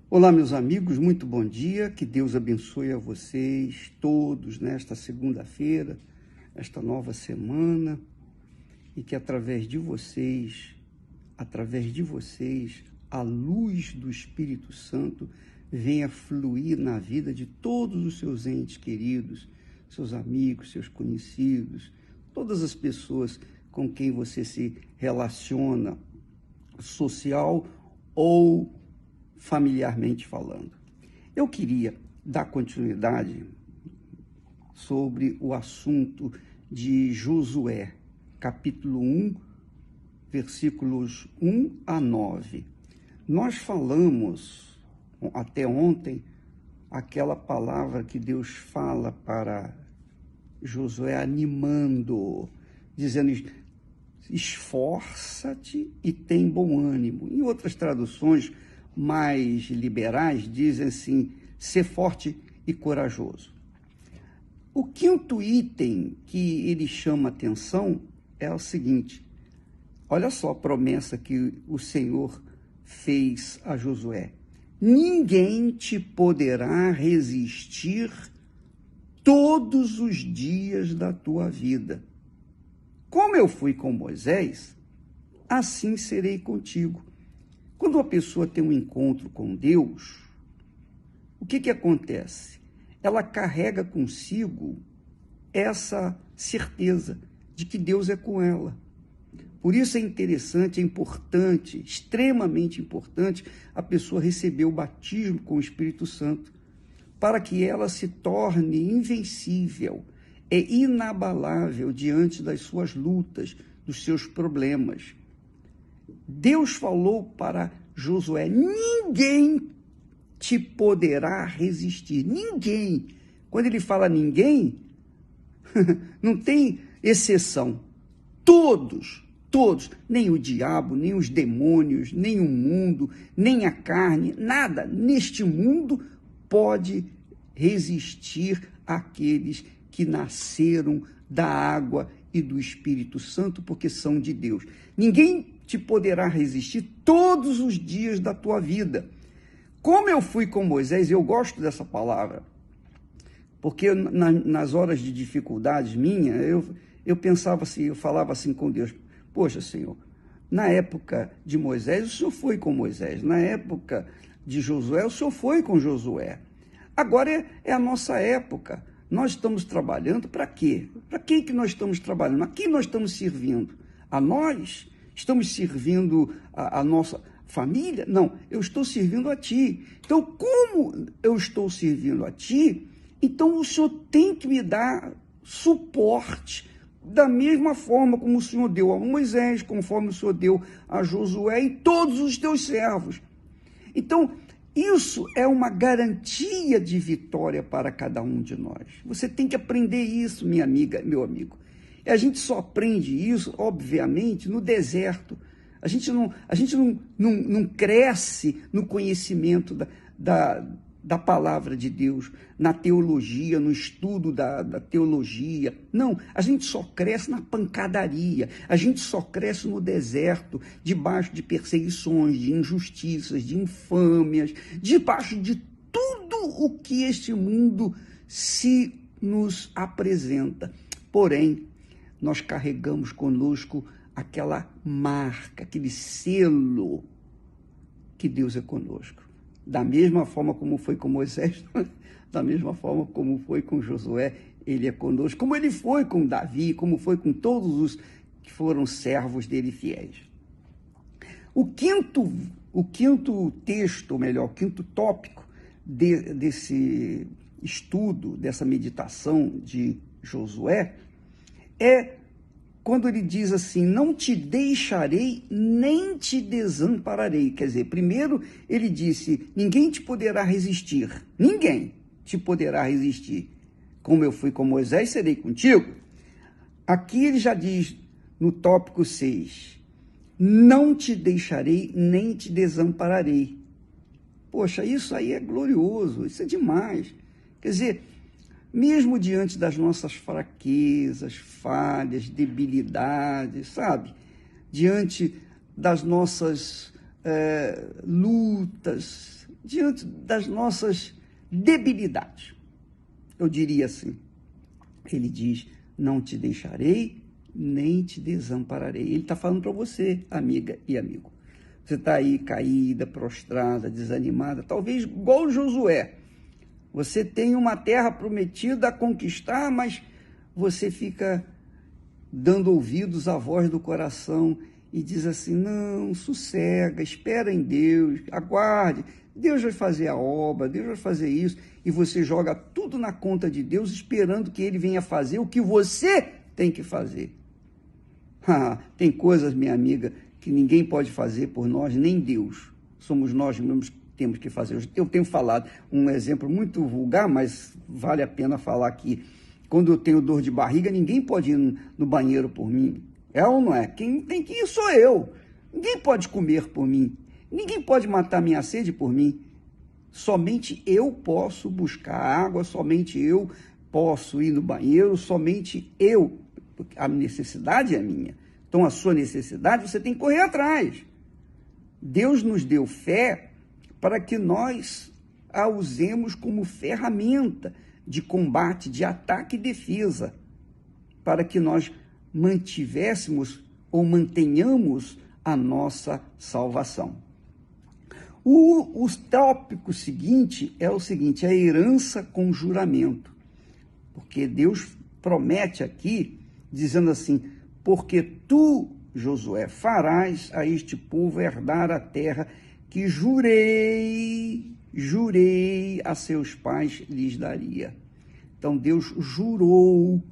Olá, meus amigos, muito bom dia. Que Deus abençoe a vocês todos nesta segunda-feira, esta nova semana, e que através de vocês, a luz do Espírito Santo venha fluir na vida de todos os seus entes queridos, seus amigos, seus conhecidos, todas as pessoas com quem você se relaciona, social ou familiarmente falando. Eu queria dar continuidade sobre o assunto de Josué, capítulo 1, versículos 1 a 9. Nós falamos até ontem aquela palavra que Deus fala para Josué, animando, dizendo: esforça-te e tem bom ânimo. Em outras traduções mais liberais dizem assim: ser forte e corajoso. O quinto item que ele chama atenção é o seguinte: olha só a promessa que o Senhor fez a Josué: ninguém te poderá resistir todos os dias da tua vida. Como eu fui com Moisés, assim serei contigo. Quando uma pessoa tem um encontro com Deus, o que acontece? Ela carrega consigo essa certeza de que Deus é com ela. Por isso é interessante, é importante, extremamente importante, a pessoa receber o batismo com o Espírito Santo, para que ela se torne invencível, inabalável diante das suas lutas, dos seus problemas. Deus falou para Josué: ninguém te poderá resistir. Ninguém. Quando ele fala ninguém, não tem exceção. Todos, nem o diabo, nem os demônios, nem o mundo, nem a carne, nada neste mundo pode resistir àqueles que nasceram da água e do Espírito Santo, porque são de Deus. Ninguém te poderá resistir todos os dias da tua vida. Como eu fui com Moisés, eu gosto dessa palavra, porque nas horas de dificuldades minha, eu pensava assim, eu falava assim com Deus: poxa, Senhor, na época de Moisés, o Senhor foi com Moisés. Na época de Josué, o Senhor foi com Josué. Agora é a nossa época. Nós estamos trabalhando para quê? Para quem que nós estamos trabalhando? A quem nós estamos servindo? A nós? Estamos servindo a nossa família? Não, eu estou servindo a Ti. Então, como eu estou servindo a Ti, então o Senhor tem que me dar suporte, da mesma forma como o Senhor deu a Moisés, conforme o Senhor deu a Josué e todos os teus servos. Então, isso é uma garantia de vitória para cada um de nós. Você tem que aprender isso, minha amiga, meu amigo. E a gente só aprende isso, obviamente, no deserto. A gente não cresce no conhecimento da palavra de Deus, na teologia, no estudo da teologia. Não, a gente só cresce na pancadaria, a gente só cresce no deserto, debaixo de perseguições, de injustiças, de infâmias, debaixo de tudo o que este mundo se nos apresenta. Porém, nós carregamos conosco aquela marca, aquele selo que Deus é conosco. Da mesma forma como foi com Moisés, da mesma forma como foi com Josué, ele é conosco, como ele foi com Davi, como foi com todos os que foram servos dele fiéis. O quinto texto, ou melhor, o quinto tópico desse estudo, dessa meditação de Josué, é quando ele diz assim: não te deixarei nem te desampararei. Quer dizer, primeiro ele disse: ninguém te poderá resistir. Ninguém te poderá resistir. Como eu fui com Moisés, serei contigo. Aqui ele já diz, no tópico 6, não te deixarei nem te desampararei. Poxa, isso aí é glorioso, isso é demais. Quer dizer, mesmo diante das nossas fraquezas, falhas, debilidades, sabe? Diante das nossas lutas, diante das nossas debilidades. Eu diria assim, ele diz, não te deixarei, nem te desampararei. Ele está falando para você, amiga e amigo. Você está aí caída, prostrada, desanimada, talvez igual Josué. Você tem uma terra prometida a conquistar, mas você fica dando ouvidos à voz do coração e diz assim, não, sossega, espera em Deus, aguarde, Deus vai fazer a obra, Deus vai fazer isso, e você joga tudo na conta de Deus, esperando que Ele venha fazer o que você tem que fazer. Tem coisas, minha amiga, que ninguém pode fazer por nós, nem Deus. Somos nós mesmos que temos que fazer. Eu tenho falado um exemplo muito vulgar, mas vale a pena falar aqui. Quando eu tenho dor de barriga, ninguém pode ir no banheiro por mim. É ou não é? Quem tem que ir sou eu. Ninguém pode comer por mim. Ninguém pode matar minha sede por mim. Somente eu posso buscar água, somente eu posso ir no banheiro, somente eu. Porque a necessidade é minha. Então, a sua necessidade, você tem que correr atrás. Deus nos deu fé para que nós a usemos como ferramenta de combate, de ataque e defesa, para que nós mantivéssemos ou mantenhamos a nossa salvação. O tópico seguinte é o seguinte, a herança com juramento, porque Deus promete aqui, dizendo assim, porque tu, Josué, farás a este povo herdar a terra que jurei a seus pais lhes daria. Então Deus jurou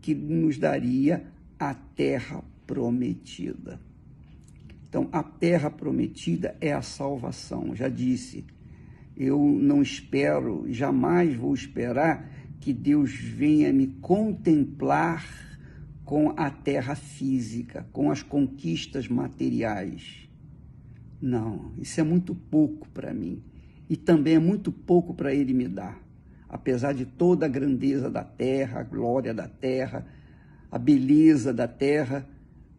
que nos daria a terra prometida. Então a terra prometida é a salvação. Já disse, eu não espero, jamais vou esperar que Deus venha me contemplar com a terra física, com as conquistas materiais. Não, isso é muito pouco para mim. E também é muito pouco para Ele me dar. Apesar de toda a grandeza da terra, a glória da terra, a beleza da terra,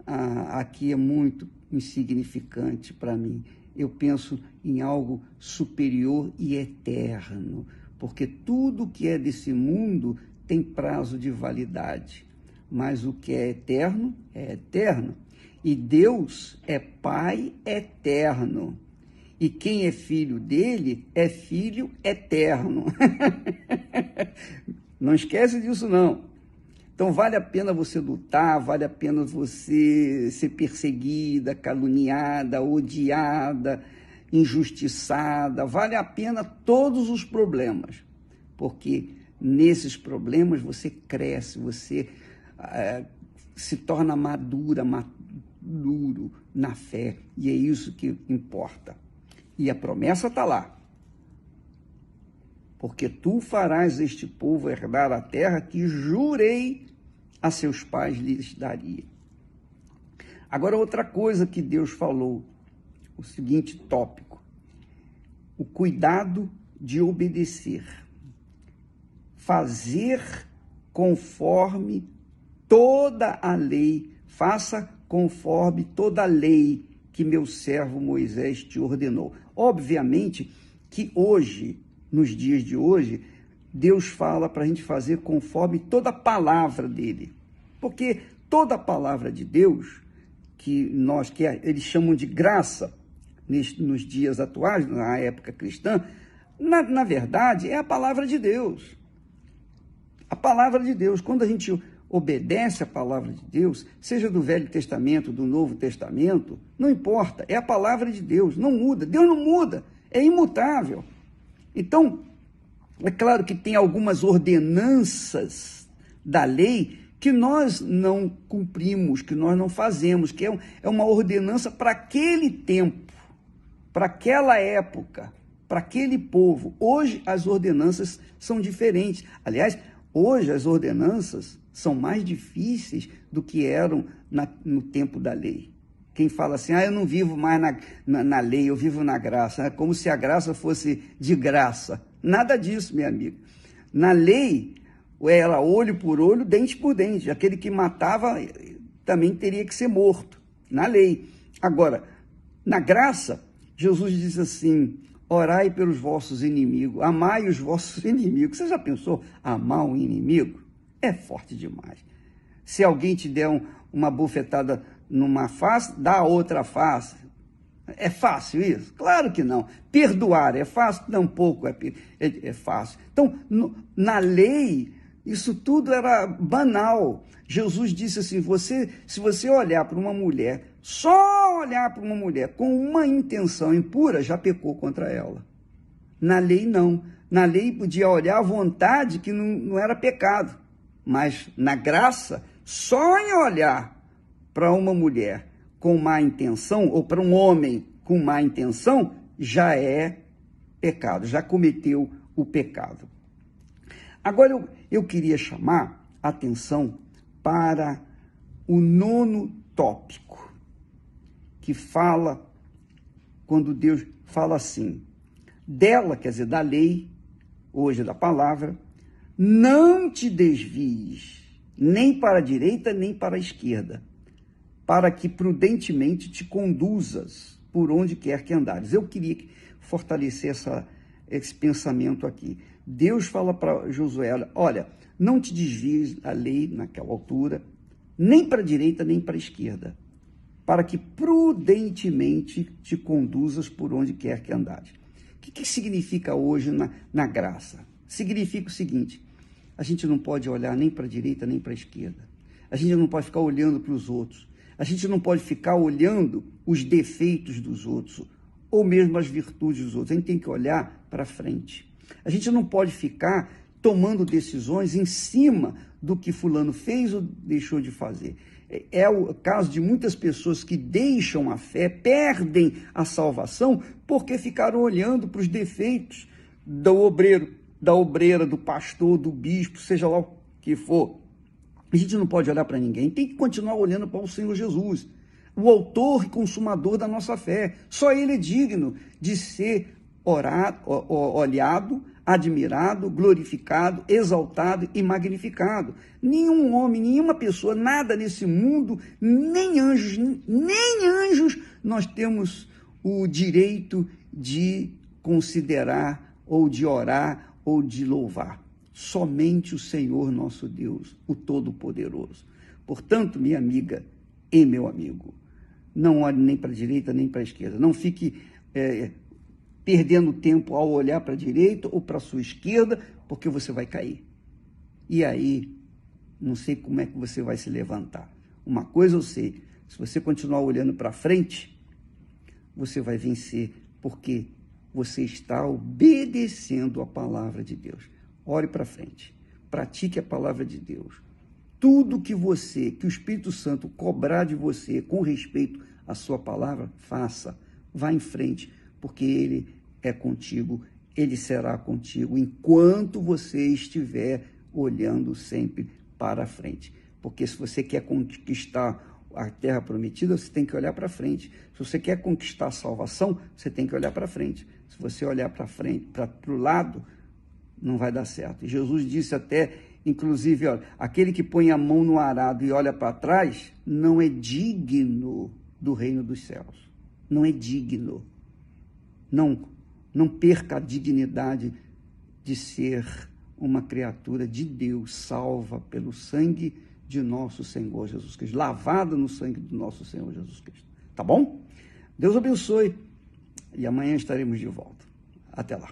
aqui é muito insignificante para mim. Eu penso em algo superior e eterno, porque tudo que é desse mundo tem prazo de validade, mas o que é eterno é eterno. E Deus é Pai eterno. E quem é filho dele é filho eterno. Não esquece disso, não. Então, vale a pena você lutar, vale a pena você ser perseguida, caluniada, odiada, injustiçada. Vale a pena todos os problemas, porque nesses problemas você cresce, você se torna maduro na fé, e é isso que importa. E a promessa está lá. Porque tu farás este povo herdar a terra que jurei a seus pais lhes daria. Agora, outra coisa que Deus falou, o seguinte tópico, o cuidado de obedecer, fazer conforme toda a lei, faça conforme toda a lei que meu servo Moisés te ordenou. Obviamente que hoje, nos dias de hoje, Deus fala para a gente fazer conforme toda a palavra dele. Porque toda a palavra de Deus, que eles chamam de graça nos dias atuais, na época cristã, na verdade é a palavra de Deus. A palavra de Deus, quando a gente obedece a palavra de Deus, seja do Velho Testamento, do Novo Testamento, não importa, é a palavra de Deus, não muda, Deus não muda, é imutável. Então, é claro que tem algumas ordenanças da lei que nós não cumprimos, que nós não fazemos, que é uma ordenança para aquele tempo, para aquela época, para aquele povo. Hoje as ordenanças são diferentes. Aliás, hoje as ordenanças são mais difíceis do que eram no tempo da lei. Quem fala assim, eu não vivo mais na lei, eu vivo na graça, como se a graça fosse de graça. Nada disso, minha amiga. Na lei, era olho por olho, dente por dente. Aquele que matava também teria que ser morto, na lei. Agora, na graça, Jesus diz assim, Orai pelos vossos inimigos, amai os vossos inimigos. Você já pensou amar um inimigo? É forte demais. Se alguém te der uma bufetada numa face, dá a outra face. É fácil isso? Claro que não. Perdoar é fácil? Não, pouco é fácil. Então, na lei, isso tudo era banal. Jesus disse assim, se você olhar para uma mulher, só olhar para uma mulher com uma intenção impura, já pecou contra ela. Na lei, não. Na lei, podia olhar à vontade, que não era pecado. Mas na graça, só em olhar para uma mulher com má intenção, ou para um homem com má intenção, já é pecado, já cometeu o pecado. Agora eu queria chamar a atenção para o 9º tópico, que fala, quando Deus fala assim, dela, quer dizer, da lei, hoje da palavra, não te desvies, nem para a direita, nem para a esquerda, para que prudentemente te conduzas por onde quer que andares. Eu queria fortalecer esse pensamento aqui. Deus fala para Josué, olha, não te desvies da lei naquela altura, nem para a direita, nem para a esquerda, para que prudentemente te conduzas por onde quer que andares. O que significa hoje na graça? Significa o seguinte, a gente não pode olhar nem para a direita, nem para a esquerda. A gente não pode ficar olhando para os outros. A gente não pode ficar olhando os defeitos dos outros, ou mesmo as virtudes dos outros. A gente tem que olhar para frente. A gente não pode ficar tomando decisões em cima do que fulano fez ou deixou de fazer. É o caso de muitas pessoas que deixam a fé, perdem a salvação, porque ficaram olhando para os defeitos do obreiro, da obreira, do pastor, do bispo, seja lá o que for. A gente não pode olhar para ninguém, tem que continuar olhando para o Senhor Jesus, o autor e consumador da nossa fé. Só Ele é digno de ser olhado, admirado, glorificado, exaltado e magnificado. Nenhum homem, nenhuma pessoa, nada nesse mundo, nem anjos, nós temos o direito de considerar, ou de orar, ou de louvar. Somente o Senhor nosso Deus, o Todo-Poderoso. Portanto, minha amiga e meu amigo, não olhe nem para a direita nem para a esquerda. Não fique perdendo tempo ao olhar para a direita ou para a sua esquerda, porque você vai cair. E aí, não sei como é que você vai se levantar. Uma coisa eu sei, se você continuar olhando para frente, você vai vencer, porque você está obedecendo a palavra de Deus. Ore para frente, pratique a palavra de Deus. Tudo que o Espírito Santo cobrar de você com respeito à sua palavra, faça. Vá em frente, porque Ele é contigo, Ele será contigo, enquanto você estiver olhando sempre para frente. Porque se você quer conquistar a terra prometida, você tem que olhar para frente. Se você quer conquistar a salvação, você tem que olhar para frente. Se você olhar para frente, para o lado, não vai dar certo. E Jesus disse até, inclusive, olha, aquele que põe a mão no arado e olha para trás, não é digno do reino dos céus. Não é digno. Não perca a dignidade de ser uma criatura de Deus, salva pelo sangue de nosso Senhor Jesus Cristo, lavada no sangue do nosso Senhor Jesus Cristo. Tá bom? Deus abençoe e amanhã estaremos de volta. Até lá.